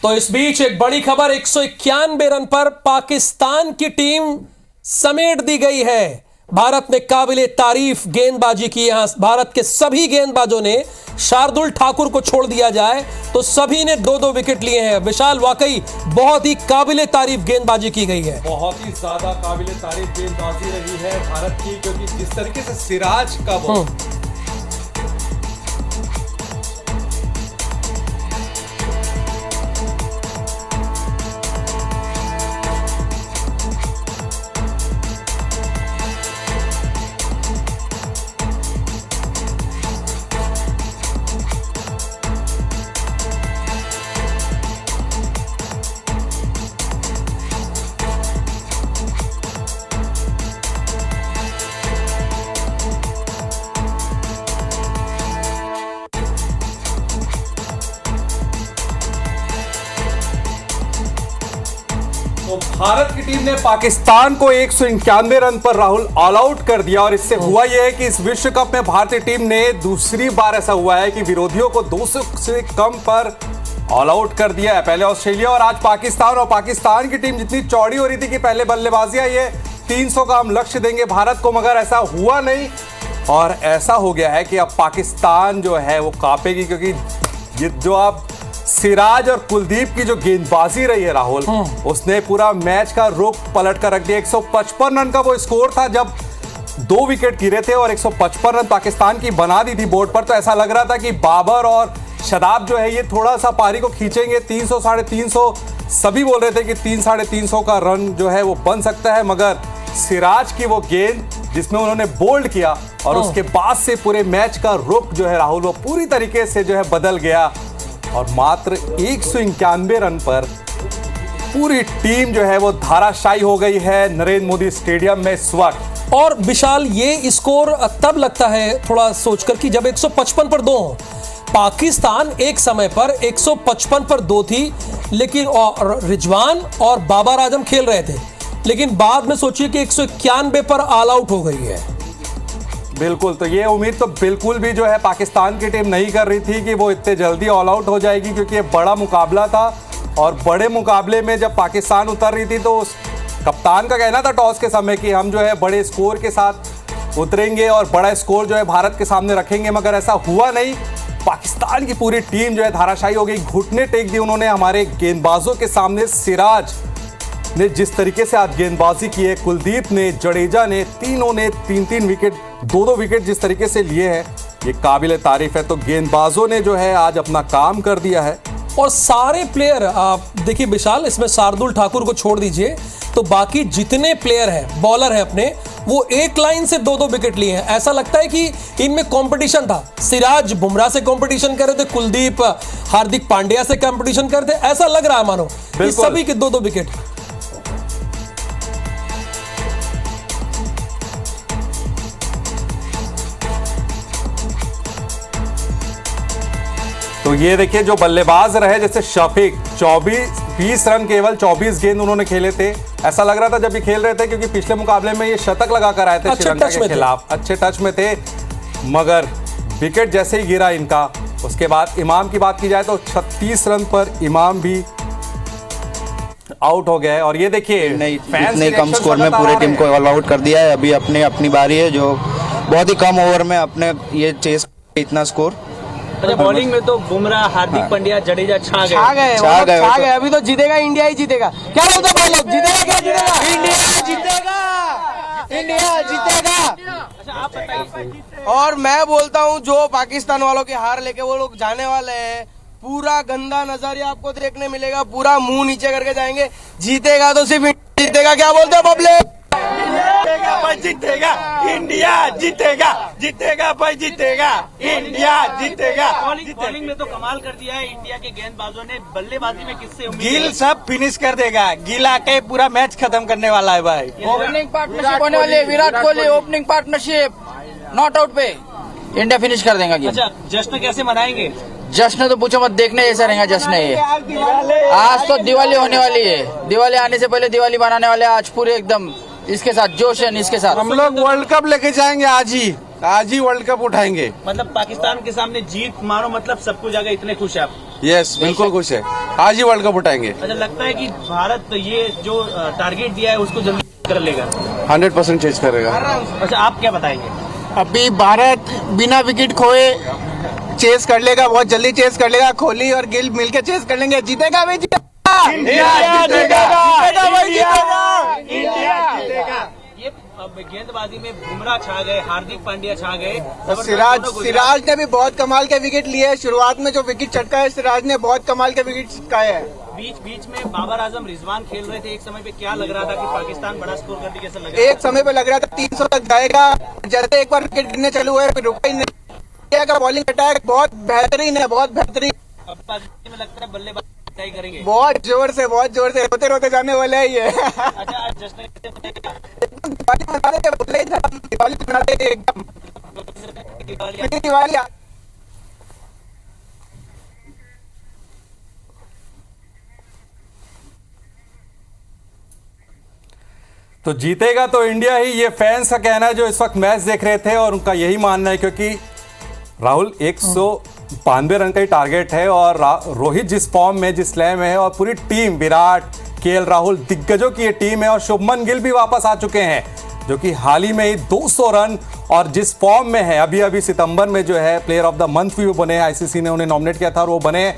तो इस बीच एक बड़ी खबर, 191 रन पर पाकिस्तान की टीम समेट दी गई है। भारत ने काबिले तारीफ गेंदबाजी की। यहां भारत के सभी गेंदबाजों ने, शार्दुल ठाकुर को छोड़ दिया जाए तो सभी ने 2-2 विकेट लिए हैं। विशाल, वाकई बहुत ही काबिले तारीफ गेंदबाजी की गई है। बहुत ही ज्यादा काबिले तारीफ गेंदबाजी रही है भारत की, क्योंकि जिस तरीके से सिराज का वो तो भारत की टीम ने पाकिस्तान को 191 रन पर राहुल ऑल आउट कर दिया। और इससे हुआ यह है कि इस विश्व कप में भारतीय टीम ने दूसरी बार ऐसा हुआ है कि विरोधियों को 200 से कम पर ऑल आउट कर दिया है। पहले ऑस्ट्रेलिया और आज पाकिस्तान। और पाकिस्तान की टीम जितनी चौड़ी हो रही थी कि पहले बल्लेबाजियां ये 300 का हम लक्ष्य देंगे भारत को, मगर ऐसा हुआ नहीं। और ऐसा हो गया है कि अब पाकिस्तान जो है वो कांपेगी, क्योंकि जो आप सिराज और कुलदीप की जो गेंदबाजी रही है राहुल, उसने पूरा मैच का रुख पलट कर रख दिया। 155 रन का वो स्कोर था जब 2 विकेट गिरे थे और 155 रन पाकिस्तान की बना दी थी बोर्ड पर। तो ऐसा लग रहा था कि बाबर और शदाब जो है ये थोड़ा सा पारी को खींचेंगे, 300 साढ़े 300 सभी बोल रहे थे कि 300-350 का रन जो है वो बन सकता है। मगर सिराज की वो गेंद जिसमें उन्होंने बोल्ड किया और उसके बाद से पूरे मैच का रुख जो है राहुल वो पूरी तरीके से जो है बदल गया। और मात्र 191 रन पर पूरी टीम जो है वो धाराशायी हो गई है नरेंद्र मोदी स्टेडियम में इस वक्त। और विशाल, ये स्कोर तब लगता है थोड़ा सोचकर कि जब 155 पर 2 हो। पाकिस्तान एक समय पर 155 पर 2 थी, लेकिन रिजवान और बाबर आजम खेल रहे थे, लेकिन बाद में सोचिए कि 191 पर ऑल आउट हो गई है। बिल्कुल, तो ये उम्मीद तो बिल्कुल भी जो है पाकिस्तान की टीम नहीं कर रही थी कि वो इतने जल्दी ऑल आउट हो जाएगी, क्योंकि ये बड़ा मुकाबला था। और बड़े मुकाबले में जब पाकिस्तान उतर रही थी तो उस कप्तान का कहना था टॉस के समय कि हम जो है बड़े स्कोर के साथ उतरेंगे और बड़ा स्कोर जो है भारत के सामने रखेंगे, मगर ऐसा हुआ नहीं। पाकिस्तान की पूरी टीम जो है धाराशायी हो गई, घुटने टेक दी उन्होंने हमारे गेंदबाजों के सामने। सिराज ने जिस तरीके से आज गेंदबाजी की है, कुलदीप ने, जडेजा ने, तीनों ने 3-3 विकेट, 2-2 विकेट जिस तरीके से लिए हैं, ये काबिले तारीफ है। तो गेंदबाजों ने जो है आज अपना काम कर दिया है। और सारे प्लेयर, आप देखिए विशाल, इसमें शार्दुल ठाकुर को छोड़ दीजिए तो बाकी जितने प्लेयर हैं, बॉलर हैं अपने, वो एक लाइन से 2-2 विकेट लिए हैं। ऐसा लगता है कि इनमें कंपटीशन था। सिराज बुमराह से कंपटीशन कर रहे थे, कुलदीप हार्दिक पांड्या से कंपटीशन कर रहे थे। ऐसा लग रहा है मानो कि सभी के 2-2 विकेट। तो ये देखिए जो बल्लेबाज रहे, जैसे शफीक 20 रन केवल 24 गेंद उन्होंने खेले थे। ऐसा लग रहा था जब ये खेल रहे थे, क्योंकि पिछले मुकाबले में ये शतक लगाकर आए थे श्रीलंका के खिलाफ, अच्छे टच में थे। मगर विकेट जैसे ही गिरा इनका, उसके बाद इमाम की बात की जाए तो 36 रन पर इमाम भी आउट हो गए। और ये देखिए इतने कम स्कोर में पूरी टीम को ऑल आउट कर दिया है। अभी अपनी बारी है, जो बहुत ही कम ओवर में अपने ये चेस इतना स्कोर। अच्छा, बॉलिंग में तो बुमराह, हार्दिक पांड्या, जडेजा छा गए। अभी तो जीतेगा, इंडिया ही जीतेगा। क्या बोलते भाई लोग, जीतेगा क्या जीतेगा? इंडिया जीतेगा। अच्छा, आप बताइए। और मैं बोलता हूँ जो पाकिस्तान वालों की हार लेके वो लोग जाने वाले हैं, पूरा गंदा नजरिया आपको देखने मिलेगा, पूरा मुंह नीचे करके जाएंगे। जीतेगा तो सिर्फ इंडिया जीतेगा। क्या बोलते हो पब्लिक? जीतेगा, इंडिया जीतेगा, जीतेगा भाई, जीतेगा, इंडिया जीतेगा। बॉलिंग में तो कमाल कर दिया है इंडिया के गेंदबाजों ने। बल्लेबाजी में किससे उम्मीद? गिल सब फिनिश कर देगा। गिल आके पूरा मैच खत्म करने वाला है भाई। ओपनिंग पार्टनरशिप होने वाली है, Virat Kohli opening partnership not out पे इंडिया फिनिश कर देगा। अच्छा, जश्न कैसे मनाएंगे? जश्न तो पूछो मत, देखने जैसा रहेगा जश्न ये। आज तो दिवाली होने वाली है, दिवाली आने से पहले दिवाली बनाने वाले आज पूरे एकदम इसके साथ जोश है। इसके साथ हम लोग वर्ल्ड कप लेके जाएंगे, आज ही वर्ल्ड कप उठाएंगे। मतलब पाकिस्तान के सामने जीत मानो, मतलब सब कुछ आ गया, इतने खुश है आप? यस बिल्कुल खुश है, आज ही वर्ल्ड कप उठाएंगे। अच्छा, लगता है कि भारत ये जो टारगेट दिया है उसको जल्दी कर लेगा? 100% चेज करेगा। अच्छा, आप क्या बताएंगे? अभी भारत बिना विकेट खोए चेस कर लेगा, बहुत जल्दी चेस कर लेगा। कोहली और गिल मिलकर चेस कर लेंगे, जीतेगा भाई, ये अब गेंदबाजी में बुमराह छा गए, हार्दिक पांड्या छा गए, सिराज ने भी बहुत कमाल के विकेट लिए हैं। शुरुआत में जो विकेट चटका है, सिराज ने बहुत कमाल के विकेट चटकाए हैं। बीच में बाबर आजम रिजवान खेल रहे थे, एक समय पे क्या लग रहा था कि पाकिस्तान बड़ा स्कोर करने कैसे लग रहा था? एक समय पे लग रहा था 300 तक जाएगा, जैसे एक बार विकेट गिरने चालू हुए फिर रुका ही नहीं। बॉलिंग अटैक बहुत बेहतरीन है, बहुत बेहतरीन। अब में लगता है बल्लेबाजी करेंगे बहुत जोर से रोते रोते जाने वाले है ये। अच्छा, जश्न दिवाली तो जीतेगा तो इंडिया ही, ये फैंस का कहना है जो इस वक्त मैच देख रहे थे, और उनका यही मानना है क्योंकि राहुल 192 रन का ही टारगेट है और रोहित जिस फॉर्म में, जिस लय में है, और पूरी टीम विराट, केएल राहुल, दिग्गजों की ये टीम है, और शुभमन गिल भी वापस आ चुके हैं जो कि हाल ही में ही 200 रन और जिस फॉर्म में है, अभी सितंबर में जो है प्लेयर ऑफ द मंथ भी वो बने, आईसीसी ने उन्हें नॉमिनेट किया था और वो बने।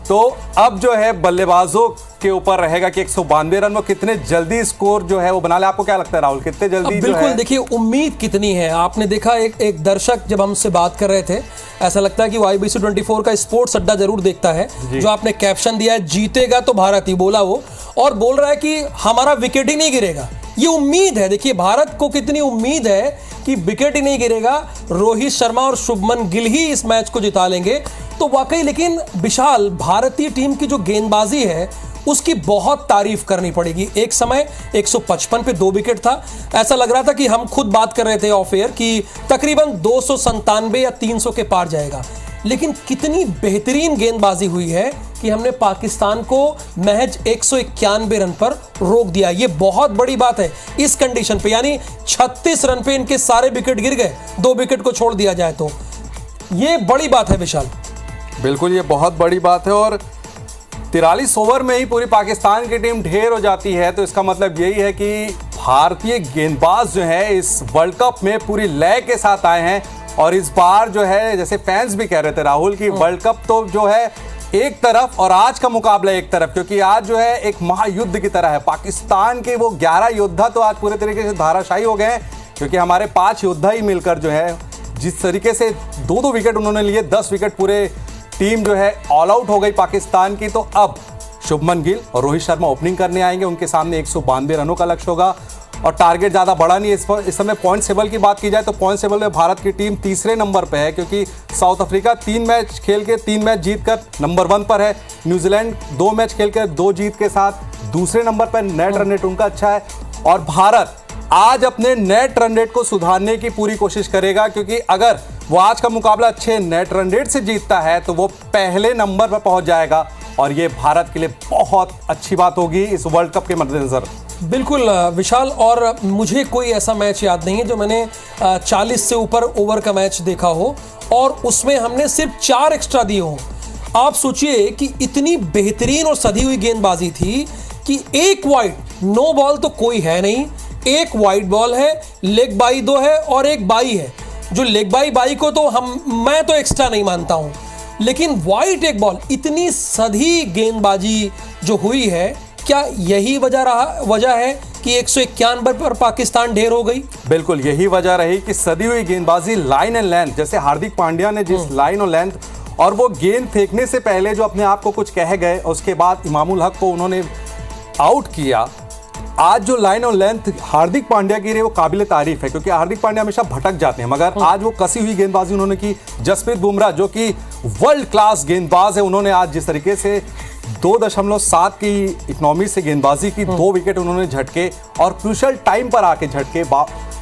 तो अब जो है बल्लेबाजों के ऊपर रहेगा कि 192 रन वो कितने जल्दी स्कोर जो है वो बना ले। आपको क्या लगता है राहुल, कितने जल्दी? बिल्कुल, देखिए उम्मीद कितनी है। आपने देखा एक दर्शक जब हमसे बात कर रहे थे, ऐसा लगता है कि वो IBC 24 का स्पोर्ट्स अड्डा जरूर देखता है। जो आपने कैप्शन दिया है, जीतेगा तो भारत ही, बोला वो, और बोल रहा है कि हमारा विकेट ही नहीं गिरेगा। ये उम्मीद है। देखिए भारत को कितनी उम्मीद है कि विकेट ही नहीं गिरेगा, रोहित शर्मा और शुभमन गिल ही इस मैच को जिता लेंगे। तो वाकई, लेकिन विशाल, भारतीय टीम की जो गेंदबाजी है उसकी बहुत तारीफ करनी पड़ेगी। एक समय 155 पे 2 विकेट था, ऐसा लग रहा था कि हम खुद बात कर रहे थे ऑफ एयर कि तकरीबन 297 या 300 के पार जाएगा। लेकिन कितनी बेहतरीन गेंदबाजी हुई है कि हमने पाकिस्तान को महज 191 रन पर रोक दिया। ये बहुत बड़ी बात है इस कंडीशन पे, यानी 36 रन पे इनके सारे विकेट गिर गए, 2 विकेट को छोड़ दिया जाए तो। ये बड़ी बात है विशाल। बिल्कुल, ये बहुत बड़ी बात है, और 43 ओवर में ही पूरी पाकिस्तान की टीम ढेर हो जाती है। तो इसका मतलब यही है कि भारतीय गेंदबाज जो है इस वर्ल्ड कप में पूरी लय के साथ आए हैं। और इस बार जो है, जैसे फैंस भी कह रहे थे राहुल, की वर्ल्ड कप तो जो है एक तरफ और आज का मुकाबला एक तरफ, क्योंकि आज जो है एक महायुद्ध की तरह है। पाकिस्तान के वो 11 योद्धा तो आज पूरे तरीके से धाराशायी हो गए हैं, क्योंकि हमारे 5 योद्धा ही मिलकर जो है जिस तरीके से 2-2 विकेट उन्होंने लिए, 10 विकेट, पूरे टीम जो है ऑल आउट हो गई पाकिस्तान की। तो अब शुभमन गिल और रोहित शर्मा ओपनिंग करने आएंगे, उनके सामने 192 रनों का लक्ष्य होगा और टारगेट ज़्यादा बड़ा नहीं है। इस समय पॉइंट टेबल की बात की जाए तो पॉइंट टेबल में भारत की टीम तीसरे नंबर पे है, क्योंकि साउथ अफ्रीका 3 मैच खेल के 3 मैच जीत कर नंबर 1 पर है। न्यूजीलैंड 2 मैच खेल कर 2 जीत के साथ दूसरे नंबर पर, नेट रन रेट उनका अच्छा है। और भारत आज अपने नेट रन रेट को सुधारने की पूरी कोशिश करेगा, क्योंकि अगर वो आज का मुकाबला अच्छे नेट रन रेट से जीतता है तो वो पहले नंबर पर पहुंच जाएगा, और ये भारत के लिए बहुत अच्छी बात होगी इस वर्ल्ड कप के मद्देनजर। बिल्कुल विशाल, और मुझे कोई ऐसा मैच याद नहीं है जो मैंने 40 से ऊपर ओवर का मैच देखा हो और उसमें हमने सिर्फ 4 एक्स्ट्रा दिए हों। आप सोचिए कि इतनी बेहतरीन और सधी हुई गेंदबाजी थी कि एक वाइड, नो बॉल तो कोई है नहीं, एक वाइड बॉल है, लेग बाई 2 है और एक बाई है। जो लेग बाई को तो मैं तो एक्स्ट्रा नहीं मानता हूं, लेकिन वाइड एक बॉल, इतनी सधी गेंदबाजी जो हुई है, क्या यही वजह है कि 191 पर पाकिस्तान ढेर हो गई? बिल्कुल यही वजह रही कि सदी हुई गेंदबाजी, लाइन एंड लेंथ, जैसे हार्दिक पांड्या ने जिस लाइन और लेंथ, और वो गेंद फेंकने से पहले जो अपने आप को कुछ कह गए, उसके बाद इमामुल हक को उन्होंने आउट किया। आज जो लाइन और लेंथ हार्दिक पांड्या की रही वो काबिल तारीफ है, क्योंकि हार्दिक पांड्या हमेशा भटक जाते हैं, मगर आज वो कसी हुई गेंदबाजी उन्होंने की। जसप्रीत बुमराह जो कि वर्ल्ड क्लास गेंदबाज है, उन्होंने आज जिस तरीके से 2.7 की इकोनॉमी से गेंदबाजी की, 2 विकेट उन्होंने झटके और क्रूशियल टाइम पर आके झटके,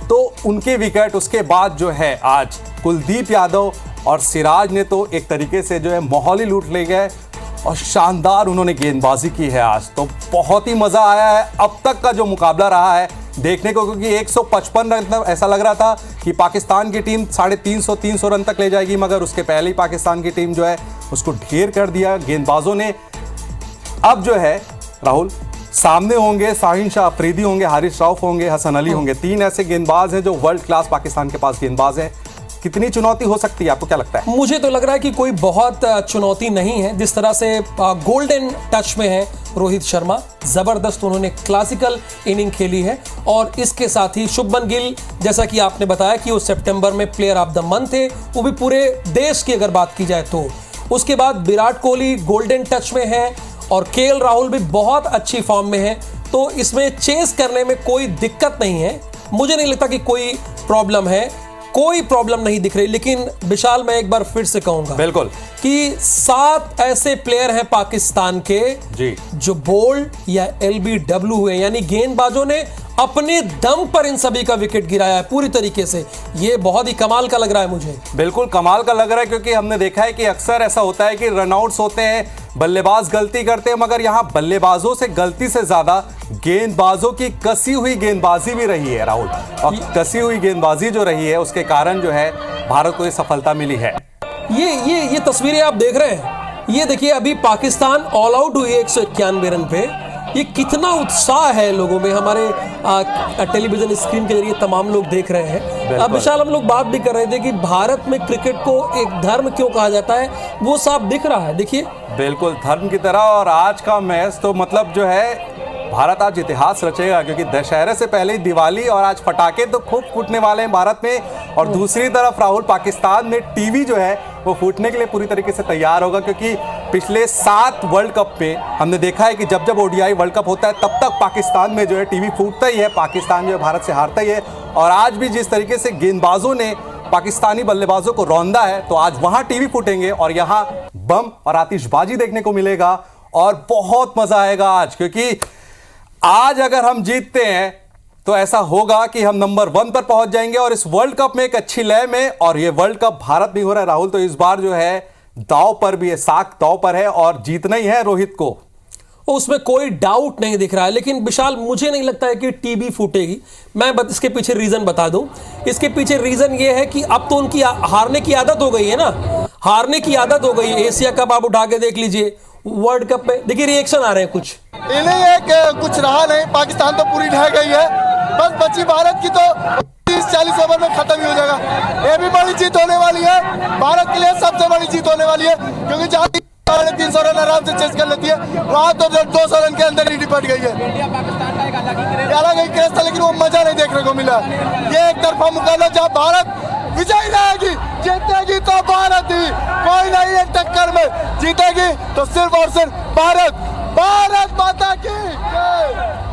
तो उनके विकेट। उसके बाद जो है आज कुलदीप यादव और सिराज ने तो एक तरीके से जो है माहौल ही लूट ले गए और शानदार उन्होंने गेंदबाजी की है आज। तो बहुत ही मजा आया है। अब तक का जो मुकाबला रहा है देखने को, क्योंकि 155 रन तक ऐसा लग रहा था कि पाकिस्तान की टीम 350 रन तक ले जाएगी, मगर उसके पहले ही पाकिस्तान की टीम जो है उसको ढेर कर दिया गेंदबाजों ने। अब जो है राहुल सामने होंगे शाहीन शाह अफरीदी होंगे, हारिस रऊफ होंगे, हसन अली होंगे, 3 ऐसे गेंदबाज हैं जो वर्ल्ड क्लास पाकिस्तान के पास गेंदबाज हैं। कितनी चुनौती हो सकती है, आपको क्या लगता है? मुझे तो लग रहा है कि कोई बहुत चुनौती नहीं है। जिस तरह से गोल्डन टच में है रोहित शर्मा, जबरदस्त उन्होंने क्लासिकल इनिंग खेली है, और इसके साथ ही शुभमन गिल, जैसा कि आपने बताया कि वो सितंबर में प्लेयर ऑफ द मंथ थे, वो भी पूरे देश की अगर बात की जाए तो। उसके बाद विराट कोहली गोल्डन टच में है और केएल राहुल भी बहुत अच्छी फॉर्म में है, तो इसमें चेस करने में कोई दिक्कत नहीं है। मुझे नहीं लगता कि कोई प्रॉब्लम है, कोई प्रॉब्लम नहीं दिख रही। लेकिन विशाल, मैं एक बार फिर से कहूंगा बिल्कुल कि 7 ऐसे प्लेयर हैं पाकिस्तान के जी जो बोल्ड या LBW हुए, यानी गेंदबाजों ने अपने दम पर इन सभी का विकेट गिराया है पूरी तरीके से। ये बहुत ही कमाल का लग रहा है मुझे। बिल्कुल कमाल का लग रहा है, क्योंकि हमने देखा है कि अक्सर ऐसा होता है कि रनआउट्स होते हैं, बल्लेबाज गलती करते हैं, मगर यहां बल्लेबाजों से गलती से ज्यादा गेंदबाजों की कसी हुई गेंदबाजी भी रही है राहुल, और कसी हुई गेंदबाजी जो रही है उसके कारण जो है भारत को ये सफलता मिली है। ये तस्वीरें आप देख रहे हैं, ये देखिए अभी पाकिस्तान ऑल आउट हुई है 191 रन पे। ये कितना उत्साह है लोगों में, हमारे टेलीविजन स्क्रीन के जरिए तमाम लोग देख रहे हैं। अब विशाल, हम लोग बात भी कर रहे थे कि भारत में क्रिकेट को एक धर्म क्यों कहा जाता है, वो साफ दिख रहा है। देखिए बिल्कुल धर्म की तरह, और आज का मैच तो मतलब जो है भारत आज इतिहास रचेगा, क्योंकि दशहरे से पहले ही दिवाली, और आज पटाखे तो खूब फूटने वाले हैं भारत में। और दूसरी तरफ राहुल, पाकिस्तान में टीवी जो है वो फूटने के लिए पूरी तरीके से तैयार होगा, क्योंकि पिछले 7 वर्ल्ड कप में हमने देखा है कि जब जब ODI वर्ल्ड कप होता है तब तक पाकिस्तान में जो है टीवी फूटता ही है, पाकिस्तान जो है भारत से हारता ही है। और आज भी जिस तरीके से गेंदबाजों ने पाकिस्तानी बल्लेबाजों को रौंदा है, तो आज वहां टीवी फूटेंगे और यहाँ बम और आतिशबाजी देखने को मिलेगा, और बहुत मजा आएगा आज, क्योंकि आज अगर हम जीतते हैं तो ऐसा होगा कि हम नंबर 1 पर पहुंच जाएंगे, और इस वर्ल्ड कप में एक अच्छी लय में, और ये वर्ल्ड कप भारत में हो रहा है राहुल, तो इस बार जो है दांव पर भी है, साख दांव पर है, और जीतना ही है रोहित को, उसमें कोई डाउट नहीं दिख रहा है। लेकिन विशाल, मुझे नहीं लगता है कि टीवी फूटेगी। मैं इसके पीछे रीजन बता दूं। इसके पीछे रीजन ये है कि अब तो उनकी हारने की आदत हो गई है ना, हारने की आदत हो गई है। एशिया कप आप उठा के देख लीजिए, वर्ल्ड कप में देखिए रिएक्शन आ रहे हैं कुछ। ये नहीं है कि कुछ रहा नहीं, पाकिस्तान तो पूरी ढह गई है, बस बची भारत की तो 30-40 ओवर में खत्म ही हो जाएगा। ये भी बड़ी जीत होने वाली है, भारत के लिए सबसे बड़ी जीत होने वाली है, क्योंकि जहाँ 300 रन आराम से चेस कर लेती है, वहाँ तो 200 रन के अंदर ही निपट गई है। अलग ही केस था, लेकिन वो मजा नहीं देखने को मिला। ये एक तरफा मुकाबला जहाँ भारत विजयी रहेगी, जीतेगी तो भारत ही, कोई नहीं है टक्कर में, जीतेगी तो सिर्फ और सिर्फ भारत। भारत माता की जय।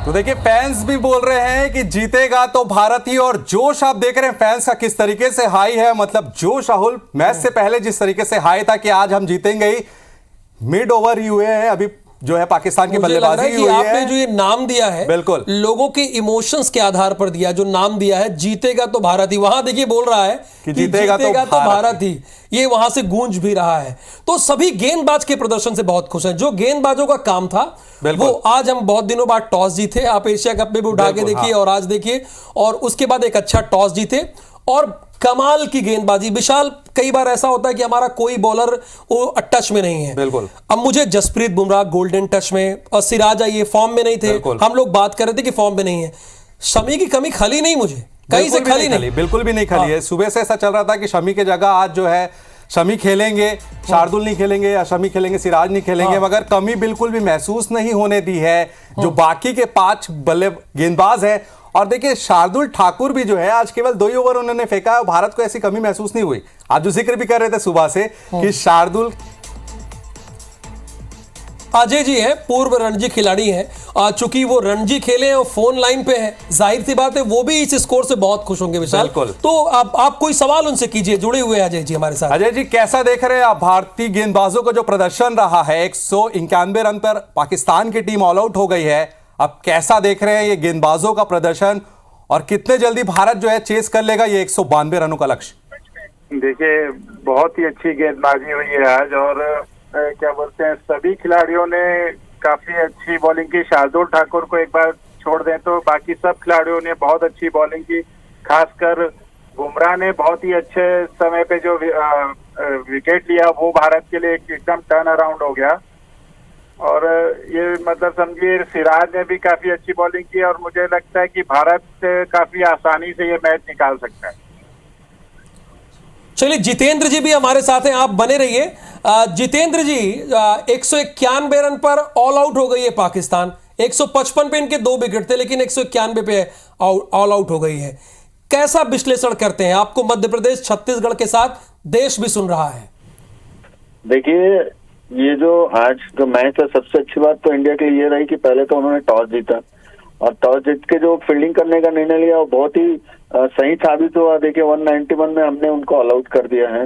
तो देखिए फैंस भी बोल रहे हैं कि जीतेगा तो भारत ही, और जोश आप देख रहे हैं फैंस का किस तरीके से हाई है। मतलब जोश राहुल मैच से पहले जिस तरीके से हाई था कि आज हम जीतेंगे ही, मिड ओवर ही हुए हैं अभी जो है पाकिस्तान की बल्लेबाजी हुई है। आपने जो ये नाम दिया है, बिल्कुल लोगों के इमोशंस के आधार पर दिया, जो नाम दिया है जीतेगा तो भारत ही, वहां देखिए बोल रहा है कि जीतेगा तो भारत ही, ये वहां से गूंज भी रहा है। तो सभी गेंदबाज के प्रदर्शन से बहुत खुश हैं। जो गेंदबाजों का काम था वो आज, हम बहुत दिनों बाद टॉस जीते, आप एशिया कप में भी उठा के देखिए और आज देखिए, और उसके बाद एक अच्छा टॉस जीते और कमाल की गेंदबाजी। विशाल, कई बार ऐसा होता है कि हमारा कोई बॉलर वो टच में नहीं है। बिल्कुल। अब मुझे जसप्रीत बुमराह गोल्डन टच में, और सिराज ये फॉर्म में नहीं थे, हम लोग बात कर रहे थे कि फॉर्म में नहीं है। शमी की कमी खली नहीं, मुझे कहीं से खली नहीं, बिल्कुल भी नहीं खली है। सुबह से ऐसा चल रहा था कि शमी की जगह आज जो है शमी खेलेंगे, शार्दुल नहीं खेलेंगे या शमी खेलेंगे, सिराज नहीं खेलेंगे, मगर कमी बिल्कुल भी महसूस नहीं होने दी है जो बाकी के 5 बल्ले गेंदबाज हैं। और देखिए शार्दुल ठाकुर भी जो है आज केवल 2 ही ओवर उन्होंने फेंका है, भारत को ऐसी कमी महसूस नहीं हुई। आज जो जिक्र भी कर रहे थे सुबह से कि शार्दुल अजय जी हैं, पूर्व रणजी खिलाड़ी हैं, चूंकि वो रणजी खेले और फोन लाइन पे हैं, जाहिर सी बात है वो भी इस स्कोर से बहुत खुश होंगे विशाल। तो आप कोई सवाल उनसे कीजिए, जुड़े हुए हैं अजय जी हमारे साथ। अजय जी, कैसा देख रहे हैं आप भारतीय गेंदबाजों का जो प्रदर्शन रहा है? 191 रन पर पाकिस्तान की टीम ऑल आउट हो गई है। अब कैसा देख रहे हैं ये गेंदबाजों का प्रदर्शन, और कितने जल्दी भारत जो है चेस कर लेगा ये 192 रनों का लक्ष्य? देखिए बहुत ही अच्छी गेंदबाजी हुई है आज, और क्या बोलते हैं सभी खिलाड़ियों ने काफी अच्छी बॉलिंग की। शार्दुल ठाकुर को एक बार छोड़ दें तो बाकी सब खिलाड़ियों ने बहुत अच्छी बॉलिंग की। खासकर बुमराह ने बहुत ही अच्छे समय पे जो विकेट लिया वो भारत के लिए एकदम टर्न अराउंड हो गया। और ये मतलब समझिए सिराज ने भी काफी अच्छी बॉलिंग की और मुझे लगता है कि भारत काफी आसानी से ये मैच निकाल सकता है। चलिए जितेंद्र जी भी हमारे साथ हैं, आप बने रहिए। जितेंद्र जी 191 रन पर ऑल आउट हो गई है पाकिस्तान। 155 पे इनके 2 विकेट थे लेकिन 191 पे ऑल आउट हो गई है। कैसा विश्लेषण करते हैं? आपको मध्य प्रदेश छत्तीसगढ़ के साथ देश भी सुन रहा है। देखिए ये जो आज जो मैच है, सबसे अच्छी बात तो इंडिया के लिए ये रही कि पहले तो उन्होंने टॉस जीता और टॉस जीत के जो फील्डिंग करने का निर्णय लिया वो बहुत ही सही साबित हुआ। देखिए 191 में हमने उनको ऑल आउट कर दिया है।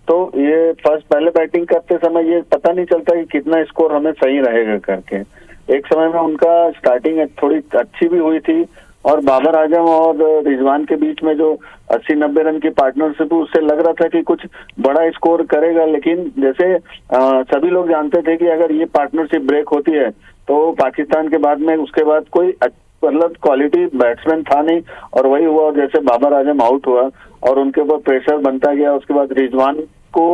तो ये पहले बैटिंग करते समय ये पता नहीं चलता कि कितना स्कोर हमें सही रहेगा करके। एक समय में उनका स्टार्टिंग थोड़ी अच्छी भी हुई थी और बाबर आजम और रिजवान के बीच में जो 80-90 रन की पार्टनरशिप उससे लग रहा था कि कुछ बड़ा स्कोर करेगा। लेकिन जैसे सभी लोग जानते थे कि अगर ये पार्टनरशिप ब्रेक होती है तो पाकिस्तान के बाद में उसके बाद कोई मतलब क्वालिटी बैट्समैन था नहीं और वही हुआ। और जैसे बाबर आजम आउट हुआ और उनके ऊपर प्रेशर बनता गया, उसके बाद रिजवान को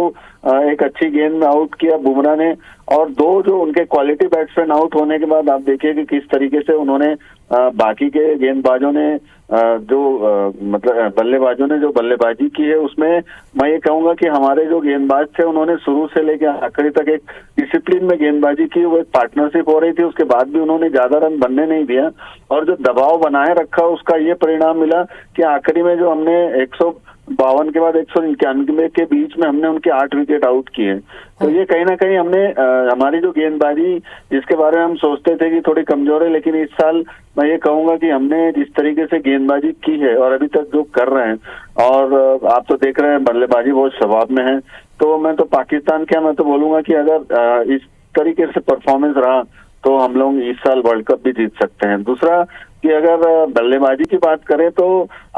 एक अच्छी गेंद में आउट किया बुमराह ने और 2 जो उनके क्वालिटी बैट्समैन आउट होने के बाद आप देखिए कि किस तरीके से उन्होंने बाकी के गेंदबाजों ने मतलब बल्लेबाजों ने जो बल्लेबाजी की है उसमें मैं ये कहूंगा कि हमारे जो गेंदबाज थे उन्होंने शुरू से लेकर आखिरी तक एक डिसिप्लिन में गेंदबाजी की। वो एक पार्टनरशिप हो रही थी, उसके बाद भी उन्होंने ज्यादा रन बनने नहीं दिया और जो दबाव बनाए रखा उसका ये परिणाम मिला कि आखिरी में जो हमने 152 के बाद 191 के बीच में हमने उनके 8 विकेट आउट किए। तो ये कहीं ना कहीं हमने हमारी जो गेंदबाजी जिसके बारे में हम सोचते थे कि थोड़ी कमजोर है, लेकिन इस साल मैं ये कहूंगा कि हमने जिस तरीके से गेंदबाजी की है और अभी तक जो कर रहे हैं और आप तो देख रहे हैं बल्लेबाजी बहुत स्वभाव में है। तो मैं तो पाकिस्तान क्या मैं तो बोलूंगा कि अगर इस तरीके से परफॉर्मेंस रहा तो हम लोग इस साल वर्ल्ड कप भी जीत सकते हैं। दूसरा कि अगर बल्लेबाजी की बात करें तो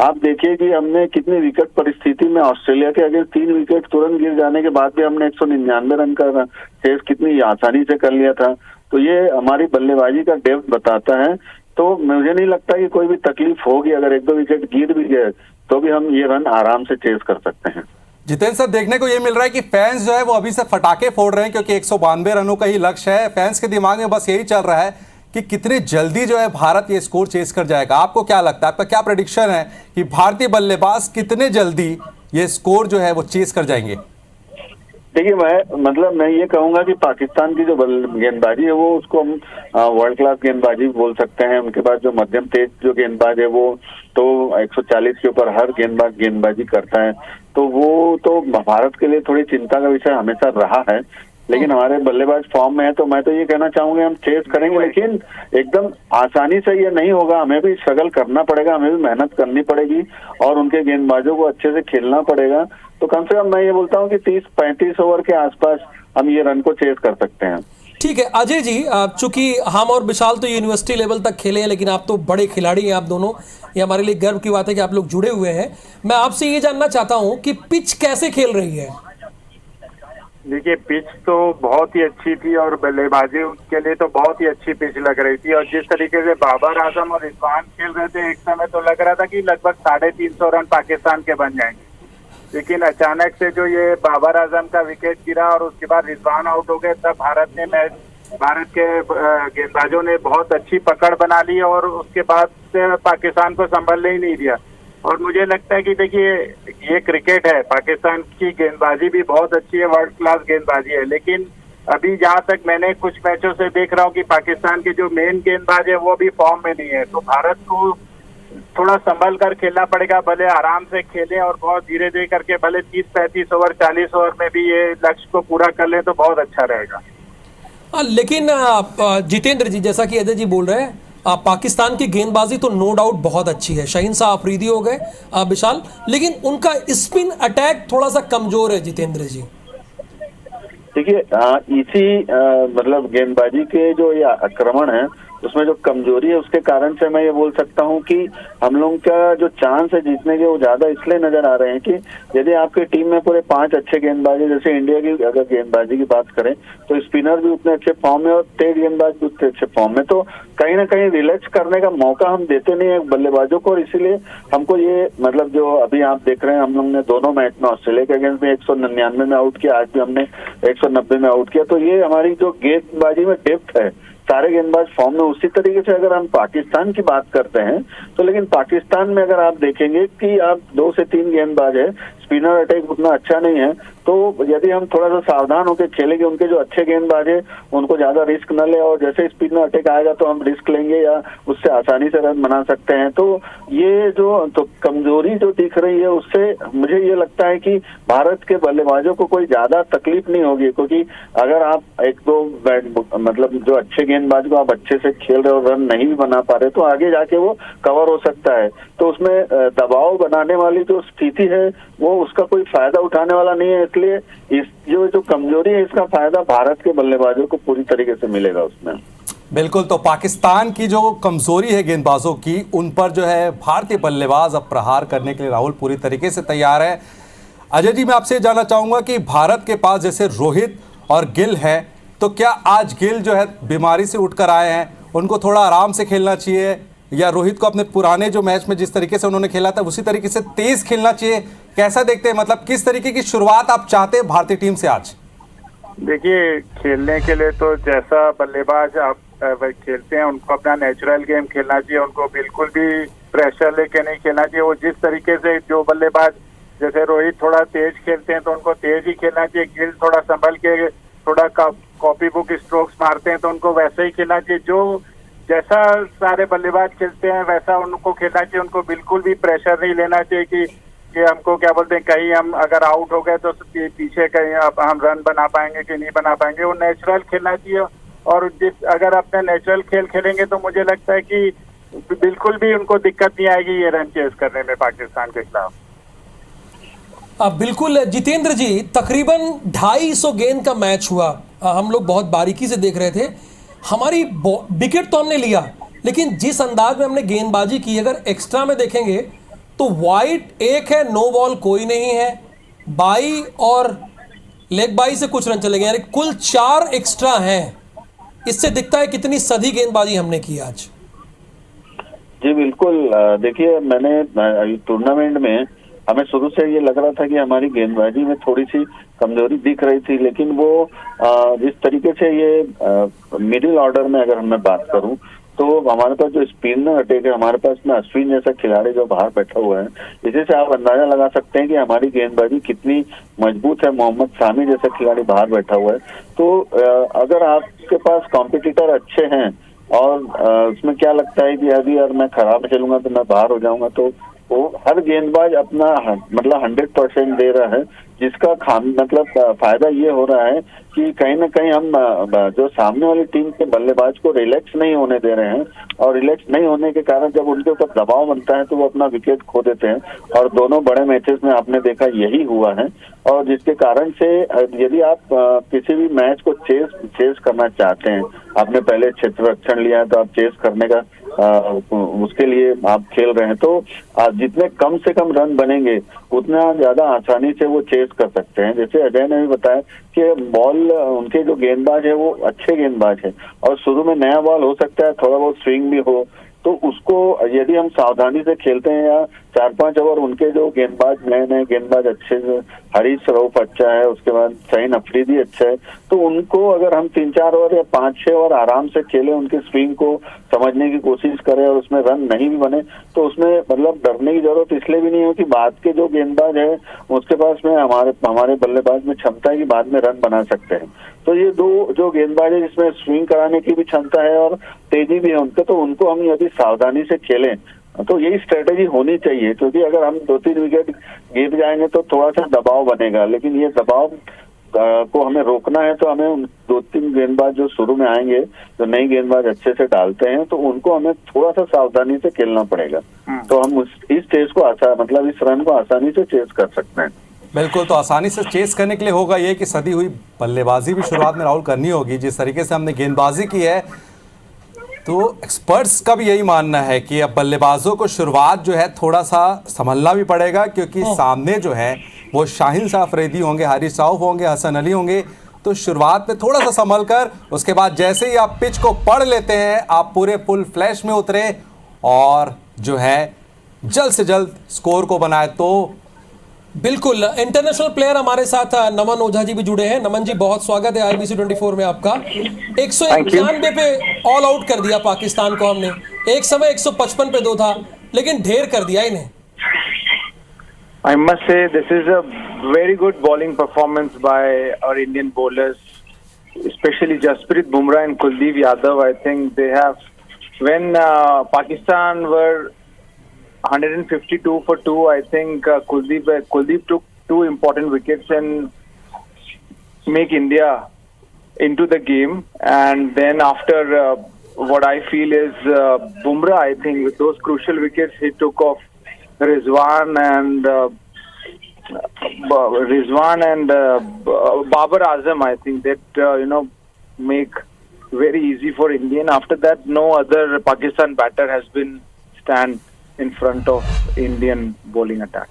आप देखिए कि हमने कितनी विकेट परिस्थिति में ऑस्ट्रेलिया के अगर 3 विकेट तुरंत गिर जाने के बाद भी हमने 199 रन का चेस कितनी आसानी से कर लिया था। तो ये हमारी बल्लेबाजी का डेप्थ बताता है। तो मुझे नहीं लगता कि कोई भी तकलीफ होगी, अगर 1-2 विकेट गिर भी गए तो भी हम ये रन आराम से चेस कर सकते हैं। जितेंद्र सर, देखने को ये मिल रहा है कि फैंस जो है वो अभी से फटाके फोड़ रहे हैं क्योंकि 192 रनों का ही लक्ष्य है। फैंस के दिमाग में बस यही चल रहा है कि कितनी जल्दी जो है भारत ये स्कोर चेस कर जाएगा। आपको क्या लगता है, आपका क्या प्रेडिक्शन है कि भारतीय बल्लेबाज कितने जल्दी ये स्कोर जो है वो चेस कर जाएंगे? देखिए मैं ये कहूंगा कि पाकिस्तान की जो गेंदबाजी है वो उसको हम वर्ल्ड क्लास गेंदबाजी बोल सकते हैं। उनके पास जो मध्यम तेज जो गेंदबाज है वो तो 140 के ऊपर हर गेंदबाज गेंदबाजी करता है। तो वो तो भारत के लिए थोड़ी चिंता का विषय हमेशा रहा है। लेकिन हमारे बल्लेबाज फॉर्म में है तो मैं तो ये कहना चाहूंगा हम चेस करेंगे, लेकिन एकदम आसानी से ये नहीं होगा। हमें भी स्ट्रगल करना पड़ेगा, हमें भी मेहनत करनी पड़ेगी और उनके गेंदबाजों को अच्छे से खेलना पड़ेगा। तो कम से कम मैं ये बोलता हूँ कि 30-35 ओवर के आसपास हम ये रन को चेस कर सकते हैं। ठीक है अजय जी, चूंकि हम और विशाल तो यूनिवर्सिटी लेवल तक खेले हैं लेकिन आप तो बड़े खिलाड़ी हैं, आप दोनों, ये हमारे लिए गर्व की बात है कि आप लोग जुड़े हुए हैं। मैं आपसे ये जानना चाहता हूं कि पिच कैसे खेल रही है? देखिए पिच तो बहुत ही अच्छी थी और बल्लेबाजी के लिए तो बहुत ही अच्छी पिच लग रही थी और जिस तरीके से बाबर आजम और रिजवान खेल रहे थे एक समय तो लग रहा था कि लगभग 350 रन पाकिस्तान के बन जाएंगे। लेकिन अचानक से जो ये बाबर आजम का विकेट गिरा और उसके बाद रिजवान आउट हो गए तब भारत के गेंदबाजों ने बहुत अच्छी पकड़ बना ली और उसके बाद से पाकिस्तान को संभलने ही नहीं दिया। और मुझे लगता है कि देखिए ये क्रिकेट है, पाकिस्तान की गेंदबाजी भी बहुत अच्छी है, वर्ल्ड क्लास गेंदबाजी है, लेकिन अभी जहाँ तक मैंने कुछ मैचों से देख रहा हूँ कि पाकिस्तान के जो मेन गेंदबाज है वो भी फॉर्म में नहीं है। तो भारत को थोड़ा संभल कर खेलना पड़ेगा, भले आराम से खेलें और बहुत धीरे धीरे करके भले 30-35 ओवर 40 ओवर में भी ये लक्ष्य को पूरा कर लें तो बहुत अच्छा रहेगा। लेकिन जितेंद्र जी, जैसा कि अजय जी बोल रहे हैं, पाकिस्तान की गेंदबाजी तो नो डाउट बहुत अच्छी है। शाहीन शाह अफरीदी हो गए, विशाल, लेकिन उनका स्पिन अटैक थोड़ा सा कमजोर है। जितेंद्र जी देखिए इसी मतलब गेंदबाजी के जो ये आक्रमण है उसमें जो कमजोरी है उसके कारण से मैं ये बोल सकता हूँ कि हम लोग का जो चांस है जीतने के वो ज्यादा इसलिए नजर आ रहे हैं कि यदि आपकी टीम में पूरे 5 अच्छे गेंदबाज है, जैसे इंडिया की अगर गेंदबाजी की बात करें तो स्पिनर भी उतने अच्छे फॉर्म में और तेज गेंदबाज भी उतने अच्छे फॉर्म में, तो कहीं ना कहीं रिलैक्स करने का मौका हम देते नहीं है बल्लेबाजों को, और इसीलिए हमको ये मतलब जो अभी आप देख रहे हैं हम लोग ने दोनों मैच में ऑस्ट्रेलिया के अगेंस्ट में 199 में आउट किया, आज भी हमने 190 में आउट किया, तो ये हमारी जो गेंदबाजी में डेप्थ है, सारे गेंदबाज फॉर्म में। उसी तरीके से अगर हम पाकिस्तान की बात करते हैं तो लेकिन पाकिस्तान में अगर आप देखेंगे कि आप 2 से 3 गेंदबाज है, स्पिनर अटैक उतना अच्छा नहीं है, तो यदि हम थोड़ा सा सावधान होकर खेलेंगे, उनके जो अच्छे गेंदबाज है उनको ज्यादा रिस्क न ले, और जैसे स्पिनर अटैक आएगा तो हम रिस्क लेंगे या उससे आसानी से रन बना सकते हैं। तो ये जो तो कमजोरी जो दिख रही है उससे मुझे ये लगता है कि भारत के बल्लेबाजों को कोई ज्यादा तकलीफ नहीं होगी, क्योंकि अगर आप 1-2 मतलब जो अच्छे गेंदबाज को आप अच्छे से खेल रहे हो, रन नहीं भी बना पा रहे, तो आगे जाके वो कवर हो सकता है। तो उसमें दबाव बनाने वाली जो स्थिति है वो उसका कोई फायदा उठाने वाला नहीं है, इसलिए इस जो कमजोरी है इसका फायदा भारत के बल्लेबाजों को पूरी तरीके से मिलेगा उसमें। बिल्कुल, तो पाकिस्तान की जो कमजोरी है गेंदबाजों की, उन पर जो है भारतीय बल्लेबाज अब प्रहार करने के लिए राहुल पूरी तरीके से तैयार है। अजय जी, मैं आपसे जानना चाहूंगा कि भारत के पास जैसे रोहित और गिल है, तो क्या आज गिल जो है बीमारी से उठकर आए हैं, उनको थोड़ा आराम से खेलना चाहिए, या रोहित को अपने पुराने जो मैच में जिस तरीके से उन्होंने खेला था उसी तरीके से तेज खेलना चाहिए? कैसा देखते हैं, मतलब किस तरीके की शुरुआत आप चाहते हैं भारतीय टीम से आज? देखिए, खेलने के लिए तो जैसा बल्लेबाज आप खेलते हैं उनको अपना नेचुरल गेम खेलना चाहिए, उनको बिल्कुल भी प्रेशर लेके नहीं खेलना चाहिए। वो जिस तरीके से जो बल्लेबाज जैसे रोहित थोड़ा तेज खेलते हैं तो उनको तेज ही खेलना चाहिए, गिल थोड़ा संभल के थोड़ा कॉपी बुक स्ट्रोक्स मारते हैं तो उनको वैसे ही खेलना चाहिए। जो जैसा सारे बल्लेबाज खेलते हैं वैसा उनको खेलना चाहिए, उनको बिल्कुल भी प्रेशर नहीं लेना चाहिए कि हमको क्या बोलते हैं कहीं हम अगर आउट हो गए तो पीछे कहीं हम रन बना पाएंगे कि नहीं बना पाएंगे। वो नेचुरल खेलना चाहिए, और अगर अपने नेचुरल खेल खेलेंगे तो मुझे लगता है कि बिल्कुल भी उनको दिक्कत नहीं आएगी ये रन चेज करने में पाकिस्तान के खिलाफ। बिल्कुल जितेंद्र जी, तकरीबन 250 गेंद का मैच हुआ, हम लोग बहुत बारीकी से देख रहे थे। हमारी विकेट तो हमने लिया, लेकिन जिस अंदाज में हमने गेंदबाजी की, अगर एक्स्ट्रा में देखेंगे तो वाइड एक है, नो बॉल कोई नहीं है, बाई और लेग बाई से कुछ रन चले गए, यानी कुल 4 एक्स्ट्रा हैं। इससे दिखता है कितनी सदी गेंदबाजी हमने की आज। जी बिल्कुल, देखिए मैंने टूर्नामेंट में हमें शुरू से ये लग रहा था कि हमारी गेंदबाजी में थोड़ी सी कमजोरी दिख रही थी, लेकिन वो जिस तरीके से ये मिडिल ऑर्डर में अगर मैं बात करूं तो हमारे पास जो स्पिनर अटैक है, हमारे पास में अश्विन जैसा खिलाड़ी जो बाहर बैठा हुआ है, इसी से आप अंदाजा लगा सकते हैं कि हमारी गेंदबाजी कितनी मजबूत है। मोहम्मद सामी जैसा खिलाड़ी बाहर बैठा हुआ है, तो अगर आपके पास कॉम्पिटिटर अच्छे हैं और उसमें क्या लगता है कि यदि यार मैं खराब खेलूंगा तो मैं बाहर हो जाऊंगा, तो वो हर गेंदबाज अपना मतलब 100% दे रहा है, जिसका मतलब फायदा ये हो रहा है कि कहीं ना कहीं हम जो सामने वाली टीम के बल्लेबाज को रिलैक्स नहीं होने दे रहे हैं, और रिलैक्स नहीं होने के कारण जब उनके ऊपर दबाव बनता है तो वो अपना विकेट खो देते हैं, और दोनों बड़े मैचेस में आपने देखा यही हुआ है। और जिसके कारण से यदि आप किसी भी मैच को चेस करना चाहते हैं, आपने पहले क्षेत्र रक्षण लिया है तो आप चेस करने का उसके लिए आप खेल रहे हैं, तो जितने कम से कम रन बनेंगे उतना ज्यादा आसानी से वो चेस कर सकते हैं। जैसे अजय ने भी बताया कि बॉल उनके जो गेंदबाज है वो अच्छे गेंदबाज है, और शुरू में नया बॉल हो सकता है, थोड़ा बहुत स्विंग भी हो, तो उसको यदि हम सावधानी से खेलते हैं या 4-5 ओवर उनके जो गेंदबाज नए गेंदबाज अच्छे, हरीश रऊफ अच्छा है, उसके बाद शाहीन अफरीदी अच्छा है, तो उनको अगर हम 3-4 ओवर या 5-6 ओवर आराम से खेलें, उनके स्विंग को समझने की कोशिश करें और उसमें रन नहीं भी बने, तो उसमें मतलब डरने की जरूरत इसलिए भी नहीं है कि बाद के जो गेंदबाज है उसके पास में हमारे बल्लेबाज में क्षमता है कि बाद में रन बना सकते हैं। तो ये दो जो गेंदबाज है जिसमें स्विंग कराने की भी क्षमता है और तेजी भी है उनके, तो उनको हम यदि सावधानी से खेलें तो यही स्ट्रेटेजी होनी चाहिए, क्योंकि अगर हम 2-3 विकेट गिर जाएंगे तो थोड़ा सा दबाव बनेगा, लेकिन ये दबाव को हमें रोकना है तो हमें 2-3 गेंदबाज जो शुरू में आएंगे, जो नई गेंदबाज अच्छे से डालते हैं, तो उनको हमें थोड़ा सा सावधानी से खेलना पड़ेगा, तो हम इस चेस को मतलब इस रन को आसानी से चेस कर सकते हैं। बिल्कुल, तो आसानी से चेस करने के लिए होगा ये कि सदी हुई बल्लेबाजी भी शुरुआत में राहुल करनी होगी। जिस तरीके से हमने गेंदबाजी की है, तो एक्सपर्ट्स का भी यही मानना है कि अब बल्लेबाजों को शुरुआत जो है थोड़ा सा संभलना भी पड़ेगा, क्योंकि सामने जो है वो शाहिन शाह अफरीदी होंगे, हारिस राउफ होंगे, हसन अली होंगे। तो शुरुआत में थोड़ा सा संभल कर, उसके बाद जैसे ही आप पिच को पढ़ लेते हैं, आप पूरे फुल फ्लैश में उतरे और जो है जल्द से जल्द स्कोर को बनाए। तो बिल्कुल, इंटरनेशनल प्लेयर हमारे साथ नमन ओझा जी भी जुड़े हैं। नमन जी, बहुत स्वागत है IBC 24 में आपका। 191 पे ऑल आउट कर दिया पाकिस्तान को हमने। एक समय 155 पे 2 था, लेकिन ढेर कर दिया इन्हें। I must say this is a very good bowling performance by our Indian bowlers, especially Jasprit Bumrah and Kuldeep Yadav. I think they have, when Pakistan were 152 for 2, I think Kuldeep took 2 important wickets and make India into the game. And then after what I feel is Bumrah, I think with those crucial wickets he took off Rizwan and Babar Azam, I think that make very easy for Indian. After that, no other Pakistan batter has been stand in front of Indian bowling attack.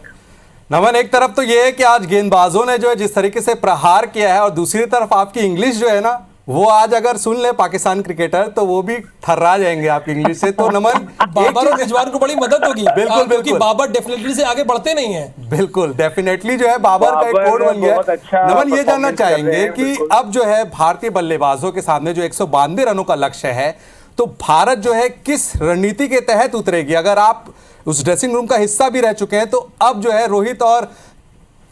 नमन, एक तरफ तो ये है कि आज गेंदबाजों ने जो है जिस तरीके से प्रहार किया है, और दूसरी तरफ आपकी इंग्लिश जो है ना, वो आज अगर सुन ले पाकिस्तान क्रिकेटर तो वो भी थर्रा जाएंगे आपकी इंग्लिश से। तो नमन, बाबर और रिजवान को बड़ी मदद होगी। बिल्कुल, क्योंकि बाबर डेफिनेटली से आगे बढ़ते नहीं हैं। बिल्कुल, डेफिनेटली जो है बाबर का एक कोड बन गया। नमन, ये जानना चाहेंगे कि अब जो है भारतीय बल्लेबाजों के सामने जो 192 रनों का लक्ष्य है, तो भारत जो है किस रणनीति के तहत उतरेगी? अगर आप उस ड्रेसिंग रूम का हिस्सा भी रह चुके हैं, तो अब जो है रोहित और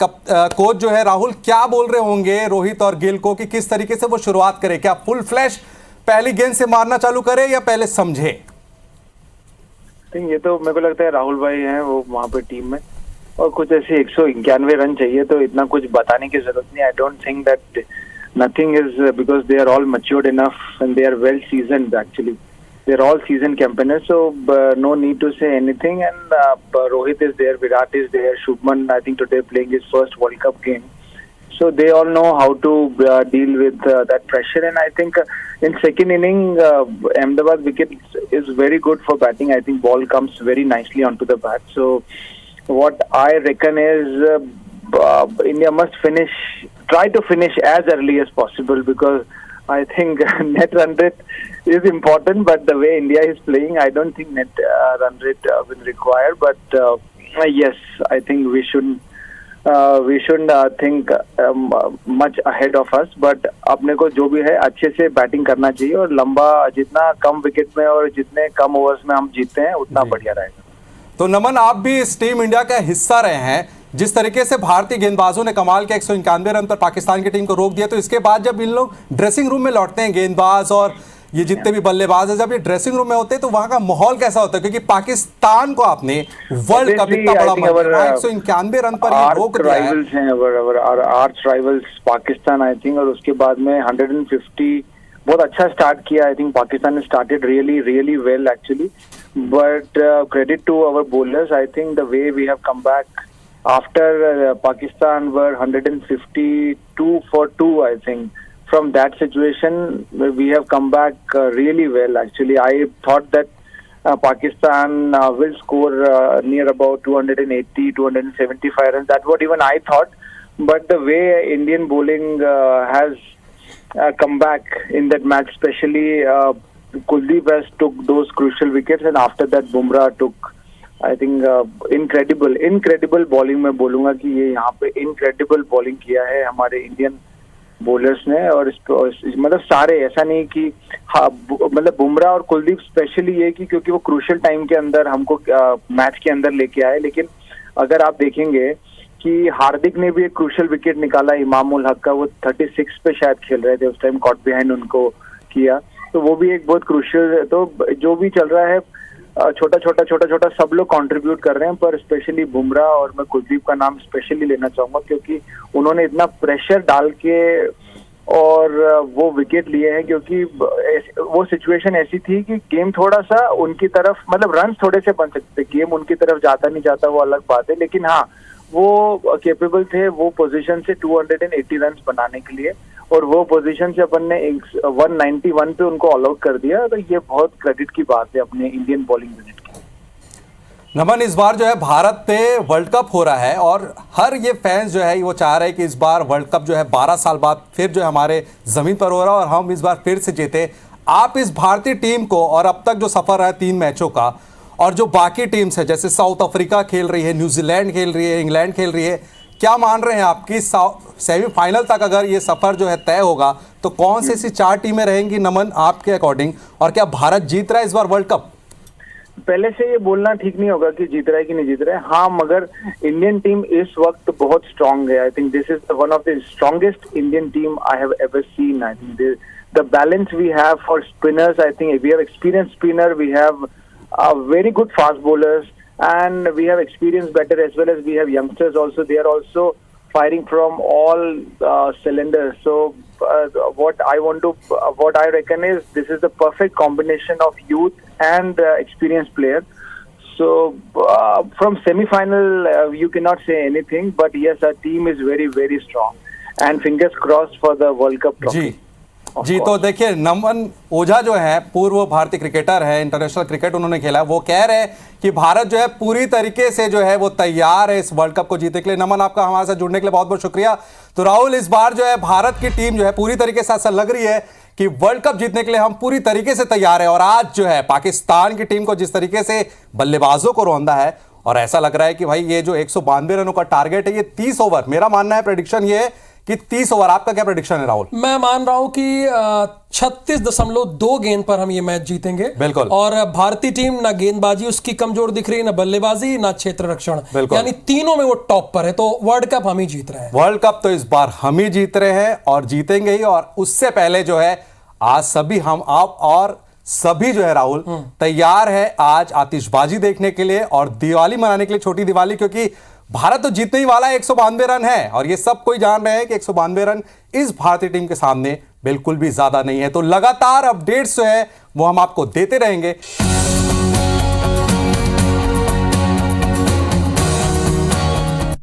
कोच जो है राहुल क्या बोल रहे होंगे रोहित और गिल को कि किस तरीके से वो शुरुआत करे? क्या फुल फ्लैश पहली गेंद से मारना चालू करे या पहले समझे? ये तो मेरे को लगता है राहुल भाई हैं वो वहाँ पे टीम में, और कुछ ऐसे 191 रन चाहिए, तो इतना कुछ बताने की जरूरत नहीं। I don't think that nothing is, because they are all matured enough and they are well seasoned actually. They're all seasoned campaigners, so no need to say anything. And Rohit is there, Virat is there, Shubman I think today playing his first World Cup game. So they all know how to deal with that pressure. And I think in second inning, Ahmedabad wicket is very good for batting. I think ball comes very nicely onto the bat. So what I reckon is India must try to finish as early as possible, because I think net run rate is important, but the way India is playing, I don't think net run rate will require. But yes, I think we shouldn't think much ahead of us. But अपने को जो भी है अच्छे से batting करना चाहिए, और लंबा जितना कम विकेट में और जितने कम ओवर्स में हम जीतते हैं उतना बढ़िया रहेगा। तो नमन, आप भी इस टीम इंडिया का हिस्सा रहे हैं। जिस तरीके से भारतीय गेंदबाजों ने कमाल के 191 रन पर पाकिस्तान की टीम को रोक दिया, तो इसके बाद जब इन लोग ड्रेसिंग रूम में लौटते हैं, गेंदबाज और ये जितने भी बल्लेबाज हैं, जब ये ड्रेसिंग रूम में होते हैं तो वहां का माहौल कैसा होता है? क्योंकि पाकिस्तान को आपने वर्ल्ड कप इतना बड़ा 191 रन पर ये रोक दिया है। Arch rivals Pakistan I think, और उसके बाद में 150 बहुत अच्छा स्टार्ट किया। आई थिंक पाकिस्तान ने started really well actually, but credit to our bowlers. I think the way we have come back after Pakistan were 152 for 2, I think from that situation we have come back really well. Actually, I thought that Pakistan will score near about 280, 275 runs. That's what even I thought. But the way Indian bowling has come back in that match, especially Kuldeep has took those crucial wickets, and after that Bumrah took, I think incredible bowling. मैं बोलूँगा कि ये यहाँ पे incredible bowling किया है हमारे Indian bowlers ने, और मतलब सारे, ऐसा नहीं कि हाँ, मतलब बुमराह और कुलदीप स्पेशली ये कि क्योंकि वो क्रूशियल टाइम के अंदर हमको मैच के अंदर लेके आए। लेकिन अगर आप देखेंगे कि हार्दिक ने भी एक क्रूशियल विकेट निकाला इमामुल हक का, वो 36 पे शायद खेल रहे थे उस टाइम, कॉट बिहाइंड उनको किया, तो वो भी एक बहुत क्रूशियल। तो जो भी चल रहा है छोटा सब लोग कंट्रीब्यूट कर रहे हैं, पर स्पेशली बुमराह और मैं कुलदीप का नाम स्पेशली लेना चाहूंगा, क्योंकि उन्होंने इतना प्रेशर डाल के और वो विकेट लिए हैं। क्योंकि वो सिचुएशन ऐसी थी कि गेम थोड़ा सा उनकी तरफ, मतलब रन थोड़े से बन सकते थे, गेम उनकी तरफ जाता नहीं जाता वो अलग बात है, लेकिन हाँ वो कैपेबल थे वो पोजीशन से 280 रन बनाने के लिए, और वो पोजीशन से अपन ने 191 पे उनको ऑल आउट कर दिया, तो ये बहुत क्रेडिट की बात है अपने इंडियन बॉलिंग यूनिट की। नमन, इस बार जो है भारत पे वर्ल्ड कप हो रहा है और हर ये फैंस जो है वो चाह रहे हैं कि इस बार वर्ल्ड कप जो है 12 साल बाद फिर जो है हमारे जमीन पर हो रहा है और हम इस बार फिर से जीते। आप इस भारतीय टीम को, और अब तक जो सफर है 3 मैचों का, और जो बाकी टीम्स है जैसे साउथ अफ्रीका खेल रही है, न्यूजीलैंड खेल रही है, इंग्लैंड खेल रही है, क्या मान रहे हैं आपकी सेमीफाइनल तक अगर ये सफर जो है तय होगा तो कौन सी ऐसी 4 टीमें रहेंगी नमन आपके अकॉर्डिंग, और क्या भारत जीत रहा है इस बार वर्ल्ड कप? पहले से ये बोलना ठीक नहीं होगा कि जीत रहा है कि नहीं जीत रहा है। हाँ, मगर इंडियन टीम इस वक्त बहुत स्ट्रांग है। I think this is one of the strongest Indian team I have ever seen. I think the balance we have for spinners, I think we have experienced spinner, we have very good fast bowlers, and we have experienced better as well as we have youngsters also. They are also firing from all cylinders. So what I reckon is this is the perfect combination of youth and experienced player. So from semi-final you cannot say anything, but yes, our team is very, very strong, and fingers crossed for the World Cup trophy. जी, तो देखिए नमन ओझा जो है पूर्व भारतीय cricketer है, international cricket उन्होंने खेला है, वो कह रहे हैं कि भारत जो है पूरी तरीके से जो है वो तैयार है इस वर्ल्ड कप को जीतने के लिए। नमन, आपका हमारे साथ जुड़ने के लिए बहुत बहुत शुक्रिया। तो राहुल, इस बार जो है भारत की टीम जो है पूरी तरीके से ऐसा लग रही है कि वर्ल्ड कप जीतने के लिए हम पूरी तरीके से तैयार है, और आज जो है पाकिस्तान की टीम को जिस तरीके से बल्लेबाजों को रौंदा है, और ऐसा लग रहा है कि भाई ये जो 192 रनों का टारगेट है ये 30 ओवर, मेरा मानना है प्रेडिक्शन ये है कि 30 ओवर। आपका क्या प्रेडिक्शन है राहुल? मैं मान रहा हूं कि 36.2 गेंद पर हम ये मैच जीतेंगे। बिल्कुल। और भारतीय टीम ना गेंदबाजी उसकी कमजोर दिख रही, ना बल्लेबाजी, ना क्षेत्र रक्षण, यानी तीनों में वो टॉप पर है। तो वर्ल्ड कप हम ही जीत रहे हैं। वर्ल्ड कप तो इस बार हम ही जीत रहे हैं और जीतेंगे ही। और उससे पहले जो है आज सभी हम, आप और सभी जो है राहुल तैयार है आज आतिशबाजी देखने के लिए और दिवाली मनाने के लिए, छोटी दिवाली, क्योंकि भारत तो जीतने ही वाला है। 192 रन है और ये सब कोई जान रहे हैं कि 192 रन इस भारतीय टीम के सामने बिल्कुल भी ज्यादा नहीं है। तो लगातार अपडेट्स जो है वो हम आपको देते रहेंगे।